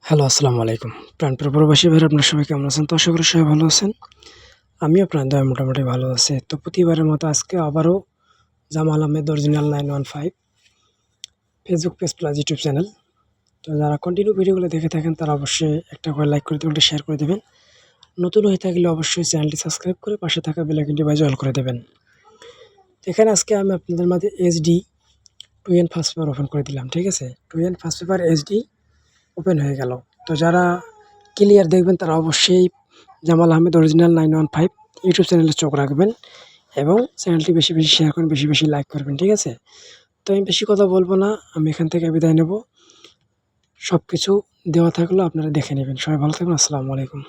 Hello, আসসালামু আলাইকুম। প্রাণপ্রিয় প্রবাসী ভাইরা আপনারা সবাই কেমন আছেন? তো আশা করি সবাই ভালো আছেন। আমিও আপনার দয়ায় মোটামুটি ভালো আছি। তো প্রতিবারের মতো আজকে আবারও Jamal Ahmed original 915 Facebook page plus YouTube channel. তো যারা কন্টিনিউ ভিডিওগুলো দেখে থাকেন তারা অবশ্যই একটা করে লাইক করে দেবেন, একটা শেয়ার করে দেবেন। নতুন হয়ে থাকলে অবশ্যই চ্যানেলটি সাবস্ক্রাইব করে পাশে থাকা বেল আইকনটি বাজিয়ে অল করে দেবেন। এখানে আজকে আমি আপনাদের মাঝে HD 2N first paper open করে দিলাম। ঠিক আছে? 2N first paper HD open হয়ে গেল। তো যারা ক্লিয়ার দেখবেন তারা অবশ্যই জামাল আহমেদ অরিজিনাল 915 ইউটিউব চ্যানেলে চোখ রাখবেন এবং চ্যানেলটি বেশি, বেশি শেয়ার করবেন, বেশি, বেশি লাইক করবেন। ঠিক আছে? তো আমি বেশি কথা বলব না। আমি এখান থেকে বিদায় নেব। সবকিছু দেওয়া থাকলেও আপনারা দেখে নেবেন। সবাই ভালো থাকবেন। আসসালামু আলাইকুম।